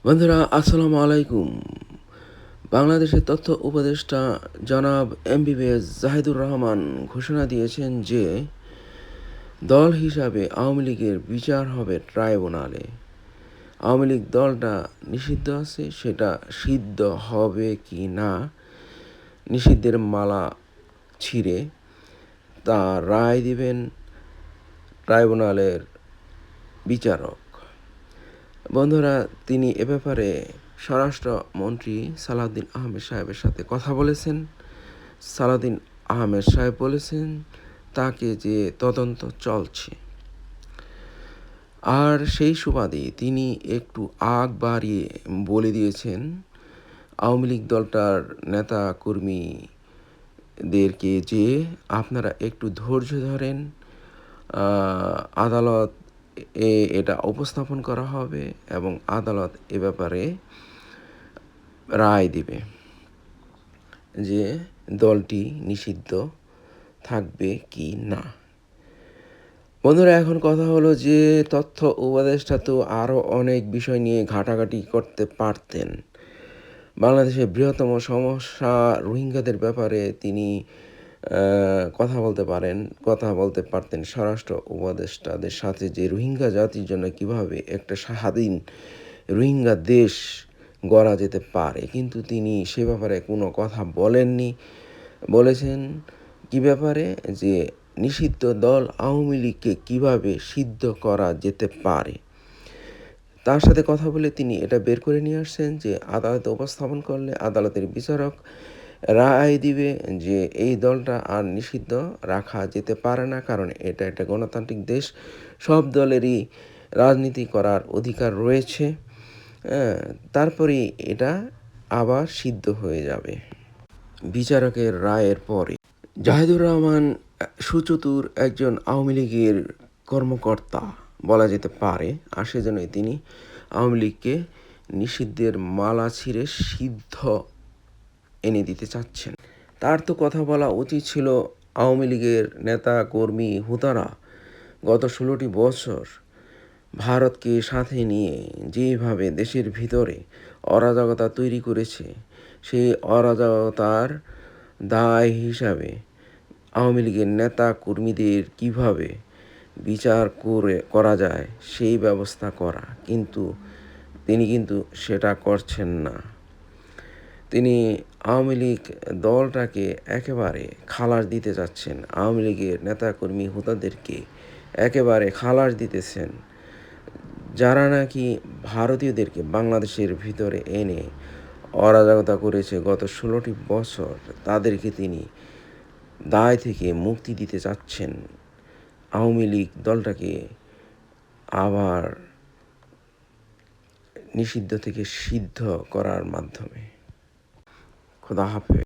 বন্ধুরা, আসসালামু আলাইকুম। বাংলাদেশের তথ্য উপদেষ্টা জনাব এমবিবিএস জাহিদুর রহমান ঘোষণা দিয়েছেন যে দল হিসাবে আওয়ামী লীগের বিচার হবে ট্রাইব্যুনালে। আওয়ামী লীগ দলটা নিষিদ্ধ আছে, সেটা সিদ্ধ হবে কি না নিষিদ্ধের মালা ছিঁড়ে তা রায় দিবেন ট্রাইব্যুনালের বিচারক। বন্ধুরা, তিনি এ ব্যাপারে স্বরাষ্ট্রমন্ত্রী সালাউদ্দিন আহমেদ সাহেবের সাথে কথা বলেছেন। সালাউদ্দিন আহমেদ সাহেব বলেছেন তাকে যে তদন্ত চলছে, আর সেই সুবাদে তিনি একটু আগ বাড়িয়ে বলে দিয়েছেন আওয়ামী লীগ দলটার নেতা কর্মীদেরকে যে আপনারা একটু ধৈর্য ধরেন, আদালত এটা উপস্থাপন করা হবে এবং আদালত এ ব্যাপারে রায় দিবে যে দলটি নিষিদ্ধ থাকবে কি না। বন্ধুরা, এখন কথা হলো যে তথ্য উপদেষ্টা তো আরও অনেক বিষয় নিয়ে ঘাটাঘাটি করতে পারতেন। বাংলাদেশের বৃহত্তম সমস্যা রোহিঙ্গাদের ব্যাপারে তিনি কথা বলতে পারতেন স্বরাষ্ট্র উপদেষ্টাদের সাথে, যে রোহিঙ্গা জাতির জন্য কিভাবে একটা স্বাধীন রোহিঙ্গা দেশ গড়া যেতে পারে, কিন্তু তিনি সে ব্যাপারে কোনো কথা বলেননি। বলেছেন কি ব্যাপারে, যে নিষিদ্ধ দল আওয়ামী লীগকে কীভাবে সিদ্ধ করা যেতে পারে। তার সাথে কথা বলে তিনি এটা বের করে নিয়ে আসছেন যে আদালতে উপস্থাপন করলে আদালতের বিচারক রায় দিবে যে এই দলটা আর নিষিদ্ধ রাখা যেতে পারে না, কারণ এটা একটা গণতান্ত্রিক দেশ, সব দলেরই রাজনীতি করার অধিকার রয়েছে। তারপরে এটা আবার সিদ্ধ হয়ে যাবে বিচারকের রায়ের পরে। জাহিদুর রহমান সুচতুর একজন আওয়ামী লীগের কর্মকর্তা বলা যেতে পারে, আর সেজন্যই তিনি আওয়ামী লীগকে নিষিদ্ধের মালা ছিঁড়ে সিদ্ধ এনে দিতে চাচ্ছেন। তার তো কথা বলা উচিত ছিল আওয়ামী লীগের নেতা কর্মী হুতারা গত 16টি বছর ভারতকে সাথে নিয়ে যেভাবে দেশের ভিতরে অরাজকতা তৈরি করেছে, সেই অরাজকতার দায় হিসাবে আওয়ামী লীগের নেতা কর্মীদের কীভাবে বিচার করা যায় সেই ব্যবস্থা করা, কিন্তু তিনি সেটা করছেন না। তিনি আওয়ামী লীগ দলটাকে একেবারে খালাস দিতে যাচ্ছেন, আওয়ামী লীগের নেতাকর্মী হোতাদেরকে একেবারে খালাস দিতেছেন, যারা নাকি ভারতীয়দেরকে বাংলাদেশের ভিতরে এনে অরাজকতা করেছে গত 16টি বছর, তাদেরকে তিনি দায় থেকে মুক্তি দিতে চাচ্ছেন আওয়ামী লীগ দলটাকে আবার নিষিদ্ধ থেকে সিদ্ধ করার মাধ্যমে। খোদা হাফেজ।